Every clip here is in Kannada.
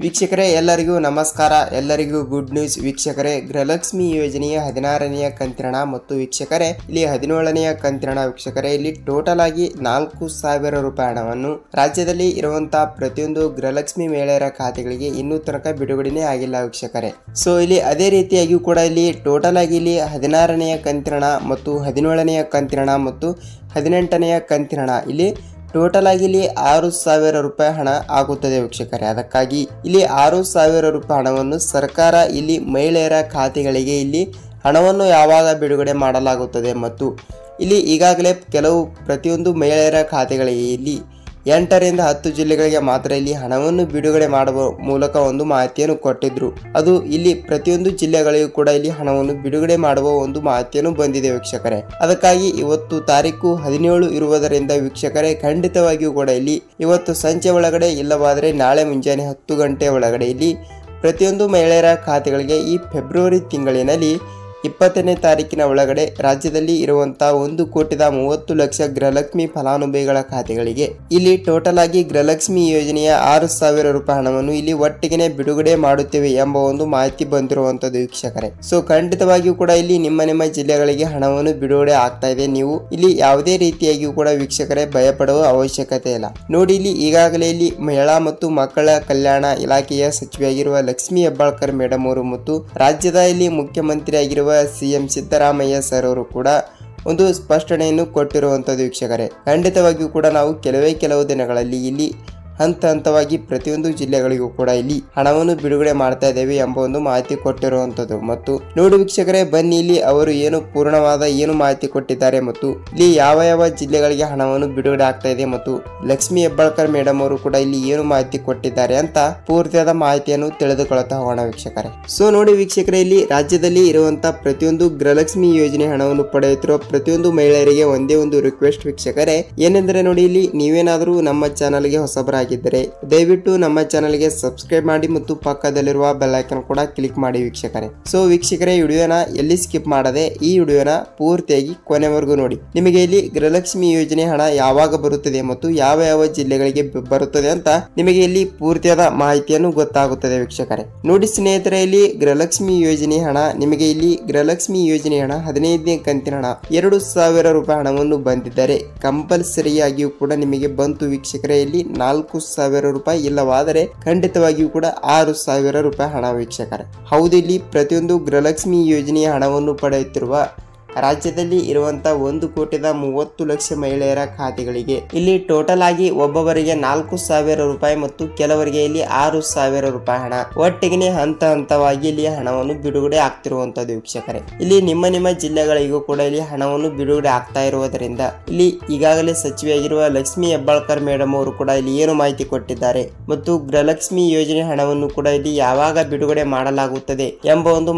ವೀಕ್ಷಕರೇ ಎಲ್ಲರಿಗೂ ನಮಸ್ಕಾರ. ಎಲ್ಲರಿಗೂ ಗುಡ್ ನ್ಯೂಸ್ ವೀಕ್ಷಕರೇ. ಗೃಹಲಕ್ಷ್ಮಿ ಯೋಜನೆಯ 16ನೆಯ ಕಂತಿನ ಮತ್ತು ವೀಕ್ಷಕರೇ ಇಲ್ಲಿ 17ನೆಯ ಕಂತಿನ ವೀಕ್ಷಕರೇ ಇಲ್ಲಿ ಟೋಟಲ್ ಆಗಿ 4,000 ರೂಪಾಯಿ ಹಣವನ್ನು ರಾಜ್ಯದಲ್ಲಿ ಇರುವಂತಹ ಪ್ರತಿಯೊಂದು ಗೃಹಲಕ್ಷ್ಮಿ ಮಹಿಳೆಯರ ಖಾತೆಗಳಿಗೆ ಇನ್ನೂ ತನಕ ಬಿಡುಗಡೆನೇ ಆಗಿಲ್ಲ ವೀಕ್ಷಕರೇ. ಸೊ ಇಲ್ಲಿ ಅದೇ ರೀತಿಯಾಗಿ ಕೂಡ ಇಲ್ಲಿ ಟೋಟಲ್ ಆಗಿ ಇಲ್ಲಿ 16ನೆಯ ಕಂತಿನ ಮತ್ತು 17ನೆಯ ಕಂತಿನ ಮತ್ತು 18ನೆಯ ಕಂತಿನ ಇಲ್ಲಿ ಟೋಟಲ್ ಆಗಿ ಇಲ್ಲಿ 6,000 ರೂಪಾಯಿ ಹಣ ಆಗುತ್ತದೆ ವೀಕ್ಷಕರೇ. ಅದಕ್ಕಾಗಿ ಇಲ್ಲಿ 6,000 ರೂಪಾಯಿ ಹಣವನ್ನು ಸರ್ಕಾರ ಇಲ್ಲಿ ಮಹಿಳೆಯರ ಖಾತೆಗಳಿಗೆ ಇಲ್ಲಿ ಹಣವನ್ನು ಯಾವಾಗ ಬಿಡುಗಡೆ ಮಾಡಲಾಗುತ್ತದೆ ಮತ್ತು ಇಲ್ಲಿ ಈಗಾಗಲೇ ಕೆಲವು ಪ್ರತಿಯೊಂದು ಮಹಿಳೆಯರ ಖಾತೆಗಳಿಗೆ ಇಲ್ಲಿ 8ರಿಂದ 10 ಜಿಲ್ಲೆಗಳಿಗೆ ಮಾತ್ರ ಇಲ್ಲಿ ಹಣವನ್ನು ಬಿಡುಗಡೆ ಮಾಡುವ ಮೂಲಕ ಒಂದು ಮಾಹಿತಿಯನ್ನು ಕೊಟ್ಟಿದ್ರು. ಅದು ಇಲ್ಲಿ ಪ್ರತಿಯೊಂದು ಜಿಲ್ಲೆಗಳಿಗೂ ಕೂಡ ಇಲ್ಲಿ ಹಣವನ್ನು ಬಿಡುಗಡೆ ಮಾಡುವ ಒಂದು ಮಾಹಿತಿಯನ್ನು ಬಂದಿದೆ ವೀಕ್ಷಕರೇ. ಅದಕ್ಕಾಗಿ ಇವತ್ತು ತಾರೀಕು 17 ಇರುವುದರಿಂದ ವೀಕ್ಷಕರೇ ಖಂಡಿತವಾಗಿಯೂ ಕೂಡ ಇಲ್ಲಿ ಇವತ್ತು ಸಂಜೆ ಒಳಗಡೆ ಇಲ್ಲವಾದರೆ ನಾಳೆ ಮುಂಜಾನೆ 10 ಗಂಟೆ ಒಳಗಡೆ ಇಲ್ಲಿ ಪ್ರತಿಯೊಂದು ಮಹಿಳೆಯರ ಖಾತೆಗಳಿಗೆ ಈ ಫೆಬ್ರವರಿ ತಿಂಗಳಿನಲ್ಲಿ 20ನೇ ತಾರೀಕಿನ ಒಳಗಡೆ ರಾಜ್ಯದಲ್ಲಿ ಇರುವಂತಹ 1,30,30,00,000 ಗೃಹಲಕ್ಷ್ಮಿ ಫಲಾನುಭವಿಗಳ ಖಾತೆಗಳಿಗೆ ಇಲ್ಲಿ ಟೋಟಲ್ ಆಗಿ ಗೃಹಲಕ್ಷ್ಮಿ ಯೋಜನೆಯ 6,000 ರೂಪಾಯಿ ಹಣವನ್ನು ಇಲ್ಲಿ ಒಟ್ಟಿಗೆ ಬಿಡುಗಡೆ ಮಾಡುತ್ತೇವೆ ಎಂಬ ಒಂದು ಮಾಹಿತಿ ಬಂದಿರುವಂತದ್ದು ವೀಕ್ಷಕರೇ. ಸೊ ಖಂಡಿತವಾಗಿಯೂ ಕೂಡ ಇಲ್ಲಿ ನಿಮ್ಮ ಜಿಲ್ಲೆಗಳಿಗೆ ಹಣವನ್ನು ಬಿಡುಗಡೆ ಆಗ್ತಾ ಇದೆ. ನೀವು ಇಲ್ಲಿ ಯಾವುದೇ ರೀತಿಯಾಗಿಯೂ ಕೂಡ ವೀಕ್ಷಕರೇ ಭಯಪಡುವ ಅವಶ್ಯಕತೆ ಇಲ್ಲ. ನೋಡಿ ಇಲ್ಲಿ ಈಗಾಗಲೇ ಇಲ್ಲಿ ಮಹಿಳಾ ಮತ್ತು ಮಕ್ಕಳ ಕಲ್ಯಾಣ ಇಲಾಖೆಯ ಸಚಿವೆಯಾಗಿರುವ ಲಕ್ಷ್ಮಿ ಹೆಬ್ಬಾಳ್ಕರ್ ಮೇಡಮ್ ಅವರು ಮತ್ತು ರಾಜ್ಯದ ಇಲ್ಲಿ ಮುಖ್ಯಮಂತ್ರಿ ಆಗಿರುವ ಸಿಎಂ ಸಿದ್ದರಾಮಯ್ಯ ಸರ್ ಅವರು ಕೂಡ ಒಂದು ಸ್ಪಷ್ಟನೆಯನ್ನು ಕೊಟ್ಟಿರುವಂತದ್ದು ವೀಕ್ಷಕರೇ. ಖಂಡಿತವಾಗಿಯೂ ಕೂಡ ನಾವು ಕೆಲವು ದಿನಗಳಲ್ಲಿ ಇಲ್ಲಿ ಹಂತವಾಗಿ ಪ್ರತಿಯೊಂದು ಜಿಲ್ಲೆಗಳಿಗೂ ಕೂಡ ಇಲ್ಲಿ ಹಣವನ್ನು ಬಿಡುಗಡೆ ಮಾಡ್ತಾ ಇದ್ದೇವೆ ಎಂಬ ಒಂದು ಮಾಹಿತಿ ಕೊಟ್ಟಿರುವಂತದ್ದು. ಮತ್ತು ನೋಡಿ ವೀಕ್ಷಕರೇ ಬನ್ನಿ ಇಲ್ಲಿ ಅವರು ಏನು ಮಾಹಿತಿ ಕೊಟ್ಟಿದ್ದಾರೆ ಮತ್ತು ಇಲ್ಲಿ ಯಾವ ಜಿಲ್ಲೆಗಳಿಗೆ ಹಣವನ್ನು ಬಿಡುಗಡೆ ಆಗ್ತಾ ಇದೆ ಮತ್ತು ಲಕ್ಷ್ಮಿ ಹೆಬ್ಬಾಳ್ಕರ್ ಮೇಡಮ್ ಅವರು ಕೂಡ ಇಲ್ಲಿ ಏನು ಮಾಹಿತಿ ಕೊಟ್ಟಿದ್ದಾರೆ ಅಂತ ಪೂರ್ತಿಯಾದ ಮಾಹಿತಿಯನ್ನು ತಿಳಿದುಕೊಳ್ಳುತ್ತಾ ಹೋಗೋಣ ವೀಕ್ಷಕರೇ. ಸೊ ನೋಡಿ ವೀಕ್ಷಕರೇ ಇಲ್ಲಿ ರಾಜ್ಯದಲ್ಲಿ ಇರುವಂತಹ ಪ್ರತಿಯೊಂದು ಗೃಹಲಕ್ಷ್ಮಿ ಯೋಜನೆ ಹಣವನ್ನು ಪಡೆಯುತ್ತಿರುವ ಪ್ರತಿಯೊಂದು ಮಹಿಳೆಯರಿಗೆ ಒಂದೇ ಒಂದು ರಿಕ್ವೆಸ್ಟ್ ವೀಕ್ಷಕರೇ, ಏನೆಂದರೆ ನೋಡಿ ಇಲ್ಲಿ ನೀವೇನಾದರೂ ನಮ್ಮ ಚಾನಲ್ಗೆ ಹೊಸಬರಾಗಿದ್ದರೆ ದಯವಿಟ್ಟು ನಮ್ಮ ಚಾನಲ್ಗೆ ಸಬ್ಸ್ಕ್ರೈಬ್ ಮಾಡಿ ಮತ್ತು ಪಕ್ಕದಲ್ಲಿರುವ ಬೆಲ್ ಐಕಾನ್ ಕೂಡ ಕ್ಲಿಕ್ ಮಾಡಿ ವೀಕ್ಷಕರೇ. ಸೊ ವೀಕ್ಷಕರೇ ವಿಡಿಯೋನ ಎಲ್ಲಿ ಸ್ಕಿಪ್ ಮಾಡದೆ ಈ ವಿಡಿಯೋನ ಪೂರ್ತಿಯಾಗಿ ಕೊನೆವರೆಗೂ ನೋಡಿ. ನಿಮಗೆ ಇಲ್ಲಿ ಗೃಹಲಕ್ಷ್ಮಿ ಯೋಜನೆ ಹಣ ಯಾವಾಗ ಬರುತ್ತದೆ ಮತ್ತು ಯಾವ ಜಿಲ್ಲೆಗಳಿಗೆ ಬರುತ್ತದೆ ಅಂತ ನಿಮಗೆ ಇಲ್ಲಿ ಪೂರ್ತಿಯಾದ ಮಾಹಿತಿಯನ್ನು ಗೊತ್ತಾಗುತ್ತದೆ ವೀಕ್ಷಕರೇ. ನೋಡಿ ಸ್ನೇಹಿತರೆ ಇಲ್ಲಿ ಗೃಹಲಕ್ಷ್ಮಿ ಯೋಜನೆ ಹಣ ನಿಮಗೆ ಇಲ್ಲಿ ಗೃಹಲಕ್ಷ್ಮಿ ಯೋಜನೆ ಹಣ 15ನೇ ಕಂತಿನ ಹಣ 2,000 ರೂಪಾಯಿ ಹಣವನ್ನು ಬಂದಿದ್ದಾರೆ. ಕಂಪಲ್ಸರಿಯಾಗಿಯೂ ಕೂಡ ನಿಮಗೆ ಬಂತು ವೀಕ್ಷಕರೇ ಇಲ್ಲಿ 4,000 ರೂಪಾಯಿ ಇಲ್ಲವಾದರೆ ಖಂಡಿತವಾಗಿಯೂ ಕೂಡ 6,000 ರೂಪಾಯಿ ಹಣ ವೀಕ್ಷಕರೇ. ಹೌದು ಇಲ್ಲಿ ಪ್ರತಿಯೊಂದು ಗೃಹಲಕ್ಷ್ಮಿ ಯೋಜನೆಯ ಹಣವನ್ನು ಪಡೆಯುತ್ತಿರುವ ರಾಜ್ಯದಲ್ಲಿ ಇರುವಂತಹ 1,30,30,00,000 ಮಹಿಳೆಯರ ಖಾತೆಗಳಿಗೆ ಇಲ್ಲಿ ಟೋಟಲ್ ಆಗಿ ಒಬ್ಬೊಬ್ಬರಿಗೆ 4,000 ರೂಪಾಯಿ ಮತ್ತು ಕೆಲವರಿಗೆ ಇಲ್ಲಿ 6,000 ರೂಪಾಯಿ ಹಣ ಒಟ್ಟಿಗೆ ಹಂತವಾಗಿ ಇಲ್ಲಿ ಹಣವನ್ನು ಬಿಡುಗಡೆ ಆಗ್ತಿರುವಂತದ್ದು ವೀಕ್ಷಕರೇ. ಇಲ್ಲಿ ನಿಮ್ಮ ಜಿಲ್ಲೆಗಳಿಗೂ ಕೂಡ ಇಲ್ಲಿ ಹಣವನ್ನು ಬಿಡುಗಡೆ ಆಗ್ತಾ ಇರುವುದರಿಂದ ಇಲ್ಲಿ ಈಗಾಗಲೇ ಸಚಿವೆಯಾಗಿರುವ ಲಕ್ಷ್ಮಿ ಹೆಬ್ಬಾಳ್ಕರ್ ಮೇಡಮ್ ಅವರು ಕೂಡ ಇಲ್ಲಿ ಏನು ಮಾಹಿತಿ ಕೊಟ್ಟಿದ್ದಾರೆ ಮತ್ತು ಗೃಹಲಕ್ಷ್ಮಿ ಯೋಜನೆ ಹಣವನ್ನು ಕೂಡ ಇಲ್ಲಿ ಯಾವಾಗ ಬಿಡುಗಡೆ ಮಾಡಲಾಗುತ್ತದೆ ಎಂಬ ಒಂದು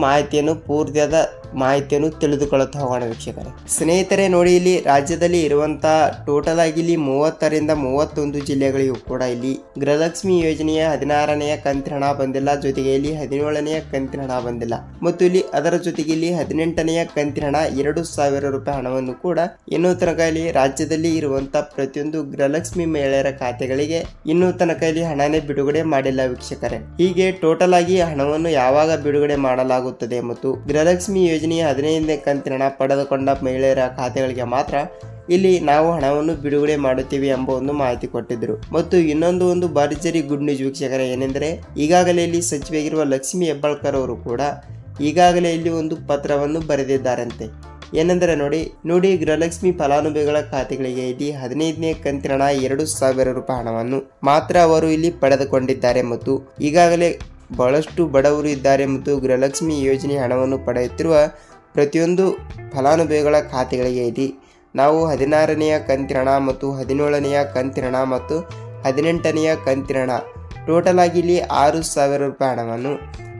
ಪೂರ್ತಿಯಾದ ಮಾಹಿತಿಯನ್ನು ತಿಳಿದುಕೊಳ್ಳುತ್ತಾ ಹೋಗೋಣ ವೀಕ್ಷಕರೇ. ಸ್ನೇಹಿತರೆ ನೋಡಿ ಇಲ್ಲಿ ರಾಜ್ಯದಲ್ಲಿ ಇರುವಂತಹ ಟೋಟಲ್ ಆಗಿ ಇಲ್ಲಿ 30ರಿಂದ 31 ಜಿಲ್ಲೆಗಳಿಗೂ ಕೂಡ ಇಲ್ಲಿ ಗೃಹಲಕ್ಷ್ಮಿ ಯೋಜನೆಯ 16ನೆಯ ಕಂತಿನ ಹಣ ಬಂದಿಲ್ಲ, ಜೊತೆಗೆ ಇಲ್ಲಿ 17ನೆಯ ಕಂತಿನ ಹಣ ಬಂದಿಲ್ಲ ಮತ್ತು ಇಲ್ಲಿ ಅದರ ಜೊತೆಗೆ ಇಲ್ಲಿ 18ನೆಯ ಕಂತಿನ ಹಣ 2,000 ರೂಪಾಯಿ ಹಣವನ್ನು ಕೂಡ ಇನ್ನೂ ತನಕ ಇಲ್ಲಿ ರಾಜ್ಯದಲ್ಲಿ ಇರುವಂತಹ ಪ್ರತಿಯೊಂದು ಗೃಹಲಕ್ಷ್ಮಿ ಮಹಿಳೆಯರ ಖಾತೆಗಳಿಗೆ ಇನ್ನೂ ತನಕ ಇಲ್ಲಿ ಹಣನೇ ಬಿಡುಗಡೆ ಮಾಡಿಲ್ಲ ವೀಕ್ಷಕರೇ. ಹೀಗೆ ಟೋಟಲ್ ಆಗಿ ಹಣವನ್ನು ಯಾವಾಗ ಬಿಡುಗಡೆ ಮಾಡಲಾಗುತ್ತದೆ ಮತ್ತು ಗೃಹಲಕ್ಷ್ಮಿ ಯೋಜನೆಯ 15ನೇ ಕಂತಿನ ಹಣ ಪಡೆದುಕೊಂಡ ಮಹಿಳೆಯರ ಖಾತೆಗಳಿಗೆ ಮಾತ್ರ ಇಲ್ಲಿ ನಾವು ಹಣವನ್ನು ಬಿಡುಗಡೆ ಮಾಡುತ್ತೀವಿ ಎಂಬ ಒಂದು ಮಾಹಿತಿ ಕೊಟ್ಟಿದ್ರು. ಮತ್ತು ಇನ್ನೊಂದು ಭರ್ಜರಿ ಗುಡ್ ನ್ಯೂಸ್ ವೀಕ್ಷಕರೇ, ಏನೆಂದರೆ ಈಗಾಗಲೇ ಇಲ್ಲಿ ಸಚಿವೆಯಾಗಿರುವ ಲಕ್ಷ್ಮಿ ಹೆಬ್ಬಾಳ್ಕರ್ ಅವರು ಕೂಡ ಈಗಾಗಲೇ ಇಲ್ಲಿ ಒಂದು ಪತ್ರವನ್ನು ಬರೆದಿದ್ದಾರಂತೆ. ಏನೆಂದರೆ ನೋಡಿ ಗೃಹಲಕ್ಷ್ಮಿ ಫಲಾನುಭವಿಗಳ ಖಾತೆಗಳಿಗೆ ಇಲ್ಲಿ 15ನೇ ಕಂತಿನ ಹಣ 2,000 ರೂಪಾಯಿ ಹಣವನ್ನು ಮಾತ್ರ ಅವರು ಇಲ್ಲಿ ಪಡೆದುಕೊಂಡಿದ್ದಾರೆ ಮತ್ತು ಈಗಾಗಲೇ ಬಹಳಷ್ಟು ಬಡವರು ಇದ್ದಾರೆ ಮತ್ತು ಗೃಹಲಕ್ಷ್ಮಿ ಯೋಜನೆ ಹಣವನ್ನು ಪಡೆಯುತ್ತಿರುವ ಪ್ರತಿಯೊಂದು ಫಲಾನುಭವಿಗಳ ಖಾತೆಗಳಿಗೆ ಇಲ್ಲಿ ನಾವು 16ನೆಯ ಕಂತಿನ ಹಣ ಮತ್ತು 17ನೆಯ ಕಂತಿನ ಹಣ ಮತ್ತು 18ನೆಯ ಕಂತಿನ ಹಣ ಟೋಟಲ್ ಆಗಿ ಇಲ್ಲಿ 6,000 ರೂಪಾಯಿ ಹಣವನ್ನು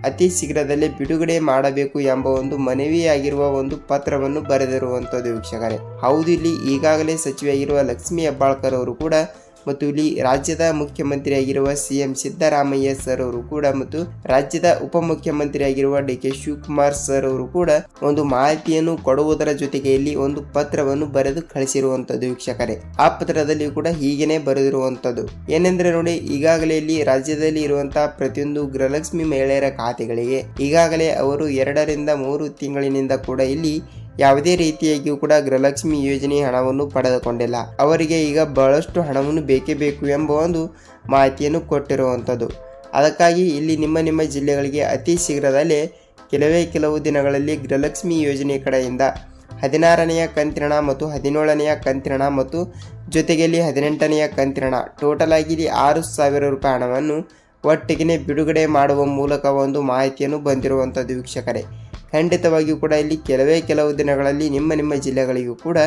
ಅತಿ ಶೀಘ್ರದಲ್ಲೇ ಬಿಡುಗಡೆ ಮಾಡಬೇಕು ಎಂಬ ಒಂದು ಮನವಿಯಾಗಿರುವ ಒಂದು ಪತ್ರವನ್ನು ಬರೆದಿರುವಂತದ್ದು ವೀಕ್ಷಕರೇ. ಹೌದು ಇಲ್ಲಿ ಈಗಾಗಲೇ ಸಚಿವೆಯಾಗಿರುವ ಲಕ್ಷ್ಮಿ ಹೆಬ್ಬಾಳ್ಕರ್ ಅವರು ಕೂಡ ಮತ್ತು ಇಲ್ಲಿ ರಾಜ್ಯದ ಮುಖ್ಯಮಂತ್ರಿಯಾಗಿರುವ ಸಿಎಂ ಸಿದ್ದರಾಮಯ್ಯ ಸರ್ ಅವರು ಕೂಡ ಮತ್ತು ರಾಜ್ಯದ ಉಪಮುಖ್ಯಮಂತ್ರಿಯಾಗಿರುವ ಡಿ ಕೆ ಶಿವಕುಮಾರ್ ಸರ್ ಅವರು ಕೂಡ ಒಂದು ಮಾಹಿತಿಯನ್ನು ಕೊಡುವುದರ ಜೊತೆಗೆ ಇಲ್ಲಿ ಒಂದು ಪತ್ರವನ್ನು ಬರೆದು ಕಳಿಸಿರುವಂತದ್ದು ವೀಕ್ಷಕರೇ. ಆ ಪತ್ರದಲ್ಲಿ ಕೂಡ ಹೀಗೇನೆ ಬರೆದಿರುವಂತದ್ದು ಏನೆಂದ್ರೆ ನೋಡಿ, ಈಗಾಗಲೇ ಇಲ್ಲಿ ರಾಜ್ಯದಲ್ಲಿ ಇರುವಂತಹ ಪ್ರತಿಯೊಂದು ಗೃಹಲಕ್ಷ್ಮಿ ಮಹಿಳೆಯರ ಖಾತೆಗಳಿಗೆ ಈಗಾಗಲೇ ಅವರು 2 ರಿಂದ 3 ತಿಂಗಳಿನಿಂದ ಕೂಡ ಇಲ್ಲಿ ಯಾವುದೇ ರೀತಿಯಾಗಿಯೂ ಕೂಡ ಗೃಹಲಕ್ಷ್ಮಿ ಯೋಜನೆ ಹಣವನ್ನು ಪಡೆದುಕೊಂಡಿಲ್ಲ. ಅವರಿಗೆ ಈಗ ಬಹಳಷ್ಟು ಹಣವನ್ನು ಬೇಕೇ ಬೇಕು ಎಂಬ ಒಂದು ಮಾಹಿತಿಯನ್ನು ಕೊಟ್ಟಿರುವಂಥದ್ದು. ಅದಕ್ಕಾಗಿ ಇಲ್ಲಿ ನಿಮ್ಮ ಜಿಲ್ಲೆಗಳಿಗೆ ಅತಿ ಶೀಘ್ರದಲ್ಲೇ ಕೆಲವು ದಿನಗಳಲ್ಲಿ ಗೃಹಲಕ್ಷ್ಮಿ ಯೋಜನೆ ಕಡೆಯಿಂದ 16ನೆಯ ಕಂತಿನ ಮತ್ತು 17ನೆಯ ಕಂತಿನ ಮತ್ತು ಜೊತೆಗೆ 18ನೆಯ ಕಂತಿನ ಟೋಟಲ್ ಆಗಿ 6,000 ರೂಪಾಯಿ ಹಣವನ್ನು ಒಟ್ಟಿಗೆ ಬಿಡುಗಡೆ ಮಾಡುವ ಮೂಲಕ ಒಂದು ಮಾಹಿತಿಯನ್ನು ಬಂದಿರುವಂಥದ್ದು ವೀಕ್ಷಕರೇ. ಖಂಡಿತವಾಗಿಯೂ ಕೂಡ ಇಲ್ಲಿ ಕೆಲವು ದಿನಗಳಲ್ಲಿ ನಿಮ್ಮ ಜಿಲ್ಲೆಗಳಿಗೂ ಕೂಡ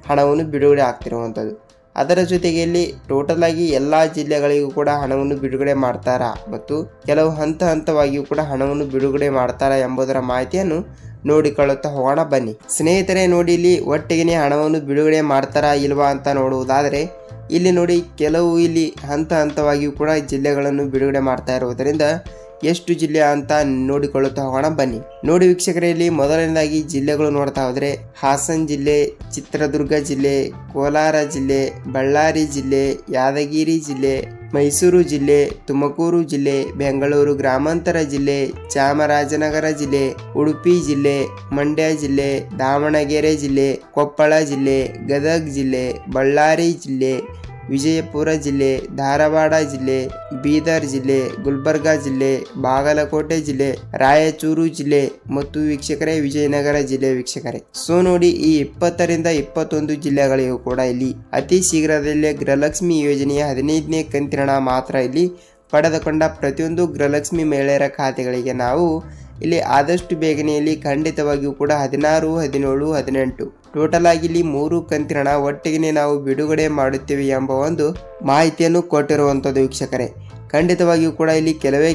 ಹಣವನ್ನು ಬಿಡುಗಡೆ ಆಗ್ತಿರುವಂಥದ್ದು. ಅದರ ಜೊತೆಗೆ ಇಲ್ಲಿ ಟೋಟಲ್ ಆಗಿ ಎಲ್ಲ ಜಿಲ್ಲೆಗಳಿಗೂ ಕೂಡ ಹಣವನ್ನು ಬಿಡುಗಡೆ ಮಾಡ್ತಾರಾ ಮತ್ತು ಕೆಲವು ಹಂತವಾಗಿಯೂ ಕೂಡ ಹಣವನ್ನು ಬಿಡುಗಡೆ ಮಾಡ್ತಾರಾ ಎಂಬುದರ ಮಾಹಿತಿಯನ್ನು ನೋಡಿಕೊಳ್ಳುತ್ತಾ ಹೋಗೋಣ ಬನ್ನಿ ಸ್ನೇಹಿತರೆ. ನೋಡಿ, ಇಲ್ಲಿ ಒಟ್ಟಿಗೆ ಹಣವನ್ನು ಬಿಡುಗಡೆ ಮಾಡ್ತಾರಾ ಇಲ್ವಾ ಅಂತ ನೋಡುವುದಾದರೆ ಇಲ್ಲಿ ನೋಡಿ, ಕೆಲವು ಇಲ್ಲಿ ಹಂತವಾಗಿಯೂ ಕೂಡ ಜಿಲ್ಲೆಗಳನ್ನು ಬಿಡುಗಡೆ ಮಾಡ್ತಾ ಇರುವುದರಿಂದ ಎಷ್ಟು ಜಿಲ್ಲೆ ಅಂತ ನೋಡಿಕೊಳ್ಳುತ್ತಾ ಹೋಗೋಣ ಬನ್ನಿ. ನೋಡಿ ವೀಕ್ಷಕರೇ, ಇಲ್ಲಿ ಮೊದಲನೇದಾಗಿ ಜಿಲ್ಲೆಗಳು ನೋಡ್ತಾ ಹೋದ್ರೆ ಹಾಸನ ಜಿಲ್ಲೆ, ಚಿತ್ರದುರ್ಗ ಜಿಲ್ಲೆ, ಕೋಲಾರ ಜಿಲ್ಲೆ, ಬಳ್ಳಾರಿ ಜಿಲ್ಲೆ, ಯಾದಗಿರಿ ಜಿಲ್ಲೆ, ಮೈಸೂರು ಜಿಲ್ಲೆ, ತುಮಕೂರು ಜಿಲ್ಲೆ, ಬೆಂಗಳೂರು ಗ್ರಾಮಾಂತರ ಜಿಲ್ಲೆ, ಚಾಮರಾಜನಗರ ಜಿಲ್ಲೆ, ಉಡುಪಿ ಜಿಲ್ಲೆ, ಮಂಡ್ಯ ಜಿಲ್ಲೆ, ದಾವಣಗೆರೆ ಜಿಲ್ಲೆ, ಕೊಪ್ಪಳ ಜಿಲ್ಲೆ, ಗದಗ ಜಿಲ್ಲೆ, ಬಳ್ಳಾರಿ ಜಿಲ್ಲೆ, ವಿಜಯಪುರ ಜಿಲ್ಲೆ, ಧಾರವಾಡ ಜಿಲ್ಲೆ, ಬೀದರ್ ಜಿಲ್ಲೆ, ಗುಲ್ಬರ್ಗಾ ಜಿಲ್ಲೆ, ಬಾಗಲಕೋಟೆ ಜಿಲ್ಲೆ, ರಾಯಚೂರು ಜಿಲ್ಲೆ ಮತ್ತು ವೀಕ್ಷಕರೇ ವಿಜಯನಗರ ಜಿಲ್ಲೆ ವೀಕ್ಷಕರೇ. ಸೊ ನೋಡಿ, ಈ 20 ರಿಂದ 21 ಜಿಲ್ಲೆಗಳಿಗೂ ಕೂಡ ಇಲ್ಲಿ ಅತಿ ಶೀಘ್ರದಲ್ಲೇ ಗೃಹಲಕ್ಷ್ಮಿ ಯೋಜನೆಯ 15ನೇ ಕಂತಿನ ಮಾತ್ರ ಇಲ್ಲಿ ಪಡೆದುಕೊಂಡ ಪ್ರತಿಯೊಂದು ಗೃಹಲಕ್ಷ್ಮಿ ಮಹಿಳೆಯರ ಖಾತೆಗಳಿಗೆ ನಾವು ಇಲ್ಲಿ ಆದಷ್ಟು ಬೇಗನೆಯಲ್ಲಿ ಖಂಡಿತವಾಗಿಯೂ ಕೂಡ 16, 17, 18 ಟೋಟಲ್ ಆಗಿ ಇಲ್ಲಿ 3 ಕಂತಿನ ಒಟ್ಟಿಗೆ ನಾವು ಬಿಡುಗಡೆ ಮಾಡುತ್ತೇವೆ ಎಂಬ ಒಂದು ಮಾಹಿತಿಯನ್ನು ಕೊಟ್ಟಿರುವಂಥದ್ದು ವೀಕ್ಷಕರೇ. ಖಂಡಿತವಾಗಿಯೂ ಕೂಡ ಇಲ್ಲಿ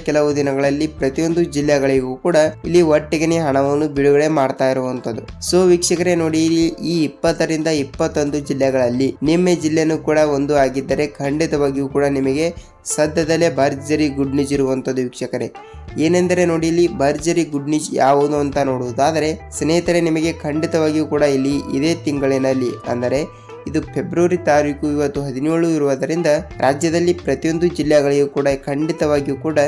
ಕೆಲವು ದಿನಗಳಲ್ಲಿ ಪ್ರತಿಯೊಂದು ಜಿಲ್ಲೆಗಳಿಗೂ ಕೂಡ ಇಲ್ಲಿ ಒಟ್ಟಿಗೆ ಹಣವನ್ನು ಬಿಡುಗಡೆ ಮಾಡ್ತಾ ಇರುವಂತದ್ದು. ಸೊ ವೀಕ್ಷಕರೇ ನೋಡಿ, ಇಲ್ಲಿ ಈ 20 ರಿಂದ 21 ಜಿಲ್ಲೆಗಳಲ್ಲಿ ನಿಮ್ಮ ಜಿಲ್ಲೆನೂ ಕೂಡ ಒಂದು ಆಗಿದ್ದರೆ ಖಂಡಿತವಾಗಿಯೂ ಕೂಡ ನಿಮಗೆ ಸದ್ಯದಲ್ಲೇ ಭರ್ಜರಿ ಗುಡ್ ನ್ಯೂಸ್ ಇರುವಂತದ್ದು ವೀಕ್ಷಕರೇ. ಏನೆಂದರೆ ನೋಡಿ, ಇಲ್ಲಿ ಭರ್ಜರಿ ಗುಡ್ ನ್ಯೂಸ್ ಯಾವುದು ಅಂತ ನೋಡುವುದಾದರೆ ಸ್ನೇಹಿತರೆ, ನಿಮಗೆ ಖಂಡಿತವಾಗಿಯೂ ಕೂಡ ಇಲ್ಲಿ ಇದೇ ತಿಂಗಳಿನಲ್ಲಿ ಅಂದರೆ ಇದು ಫೆಬ್ರವರಿ ತಾರೀಕು ಇವತ್ತು 17 ಇರುವುದರಿಂದ ರಾಜ್ಯದಲ್ಲಿ ಪ್ರತಿಯೊಂದು ಜಿಲ್ಲೆಗಳಿಗೂ ಕೂಡ ಖಂಡಿತವಾಗಿಯೂ ಕೂಡ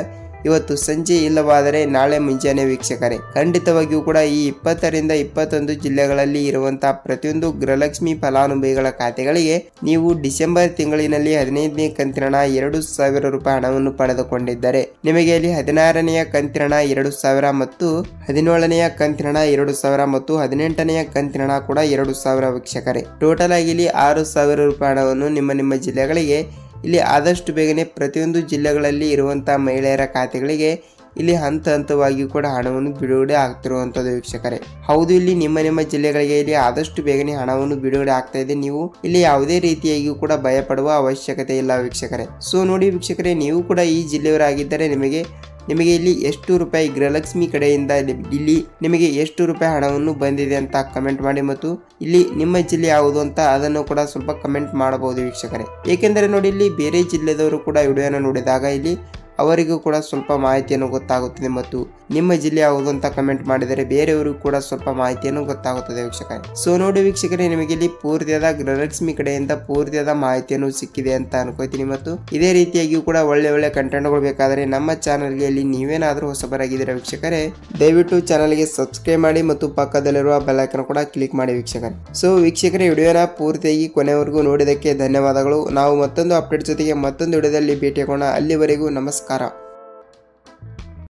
ಇವತ್ತು ಸಂಜೆ ಇಲ್ಲವಾದರೆ ನಾಳೆ ಮುಂಜಾನೆ ವೀಕ್ಷಕರೇ ಖಂಡಿತವಾಗಿಯೂ ಕೂಡ ಈ 20 ರಿಂದ 21 ಜಿಲ್ಲೆಗಳಲ್ಲಿ ಇರುವಂತಹ ಪ್ರತಿಯೊಂದು ಗೃಹಲಕ್ಷ್ಮಿ ಫಲಾನುಭವಿಗಳ ಖಾತೆಗಳಿಗೆ ನೀವು ಡಿಸೆಂಬರ್ ತಿಂಗಳಿನಲ್ಲಿ 15ನೇ ಕಂತಿನ 2,000 ರೂಪಾಯಿ ಹಣವನ್ನು ಪಡೆದುಕೊಂಡಿದ್ದರೆ ನಿಮಗೆ ಇಲ್ಲಿ 16ನೆಯ ಕಂತಿನ 2,000 ಮತ್ತು 17ನೆಯ ಕಂತಿನ 2,000 ಮತ್ತು 18ನೆಯ ಕಂತಿನ ಕೂಡ 2,000 ವೀಕ್ಷಕರೇ. ಟೋಟಲ್ ಆಗಿ ಇಲ್ಲಿ 6,000 ರೂಪಾಯಿ ಹಣವನ್ನು ನಿಮ್ಮ ಜಿಲ್ಲೆಗಳಿಗೆ ಇಲ್ಲಿ ಆದಷ್ಟು ಬೇಗನೆ ಪ್ರತಿಯೊಂದು ಜಿಲ್ಲೆಗಳಲ್ಲಿ ಇರುವಂತಹ ಮಹಿಳೆಯರ ಖಾತೆಗಳಿಗೆ ಇಲ್ಲಿ ಹಂತವಾಗಿಯೂ ಕೂಡ ಹಣವನ್ನು ಬಿಡುಗಡೆ ಆಗ್ತಿರುವಂತದ್ದು ವೀಕ್ಷಕರೇ. ಹೌದು, ಇಲ್ಲಿ ನಿಮ್ಮ ಜಿಲ್ಲೆಗಳಿಗೆ ಇಲ್ಲಿ ಆದಷ್ಟು ಬೇಗನೆ ಹಣವನ್ನು ಬಿಡುಗಡೆ ಆಗ್ತಾ ಇದೆ. ನೀವು ಇಲ್ಲಿ ಯಾವುದೇ ರೀತಿಯಾಗಿಯೂ ಕೂಡ ಭಯ ಪಡುವ ಅವಶ್ಯಕತೆ ಇಲ್ಲ ವೀಕ್ಷಕರೇ. ಸೊ ನೋಡಿ ವೀಕ್ಷಕರೇ, ನೀವು ಕೂಡ ಈ ಜಿಲ್ಲೆಯವರಾಗಿದ್ದರೆ ನಿಮಗೆ ಇಲ್ಲಿ ಎಷ್ಟು ರೂಪಾಯಿ ಗೃಹಲಕ್ಷ್ಮಿ ಕಡೆಯಿಂದ ಇಲ್ಲಿ ನಿಮಗೆ ಎಷ್ಟು ರೂಪಾಯಿ ಹಣವನ್ನು ಬಂದಿದೆ ಅಂತ ಕಮೆಂಟ್ ಮಾಡಿ ಮತ್ತು ಇಲ್ಲಿ ನಿಮ್ಮ ಜಿಲ್ಲೆ ಯಾವುದು ಅಂತ ಅದನ್ನು ಕೂಡ ಸ್ವಲ್ಪ ಕಮೆಂಟ್ ಮಾಡಬಹುದು ವೀಕ್ಷಕರೇ. ಏಕೆಂದರೆ ನೋಡಿ, ಇಲ್ಲಿ ಬೇರೆ ಜಿಲ್ಲೆದವರು ಕೂಡ ವಿಡಿಯೋನ ನೋಡಿದಾಗ ಇಲ್ಲಿ ಅವರಿಗೂ ಕೂಡ ಸ್ವಲ್ಪ ಮಾಹಿತಿಯನ್ನು ಗೊತ್ತಾಗುತ್ತದೆ ಮತ್ತು ನಿಮ್ಮ ಜಿಲ್ಲೆ ಯಾವುದು ಅಂತ ಕಮೆಂಟ್ ಮಾಡಿದರೆ ಬೇರೆಯವರು ಕೂಡ ಸ್ವಲ್ಪ ಮಾಹಿತಿಯನ್ನು ಗೊತ್ತಾಗುತ್ತದೆ ವೀಕ್ಷಕರೇ. ಸೊ ನೋಡಿ ವೀಕ್ಷಕರೇ, ನಿಮಗೆ ಇಲ್ಲಿ ಪೂರ್ತಿಯಾದ ಗೃಹಲಕ್ಷ್ಮಿ ಕಡೆಯಿಂದ ಪೂರ್ತಿಯಾದ ಮಾಹಿತಿಯನ್ನು ಸಿಕ್ಕಿದೆ ಅಂತ ಅನ್ಕೋತೀನಿ ಮತ್ತು ಇದೇ ರೀತಿಯಾಗಿಯೂ ಕೂಡ ಒಳ್ಳೆ ಕಂಟೆಂಟ್ಗಳು ಬೇಕಾದರೆ ನಮ್ಮ ಚಾನಲ್ಗೆ ಇಲ್ಲಿ ನೀವೇನಾದರೂ ಹೊಸಬರಾಗಿದ್ದೀರಾ ವೀಕ್ಷಕರೇ ದಯವಿಟ್ಟು ಚಾನಲ್ಗೆ ಸಬ್ಸ್ಕ್ರೈಬ್ ಮಾಡಿ ಮತ್ತು ಪಕ್ಕದಲ್ಲಿರುವ ಬೆಲ್ ಐಕಾನ್ ಕೂಡ ಕ್ಲಿಕ್ ಮಾಡಿ ವೀಕ್ಷಕರೇ. ಸೊ ವೀಕ್ಷಕರೇ, ವಿಡಿಯೋನ ಪೂರ್ತಿಯಾಗಿ ಕೊನೆವರೆಗೂ ನೋಡಿದ್ದಕ್ಕೆ ಧನ್ಯವಾದಗಳು. ನಾವು ಮತ್ತೊಂದು ಅಪ್ಡೇಟ್ ಜೊತೆಗೆ ಮತ್ತೊಂದು ವಿಡಿಯೋದಲ್ಲಿ ಭೇಟಿಯಾಗೋಣ. ಅಲ್ಲಿವರೆಗೂ ನಮಸ್ಕಾರ.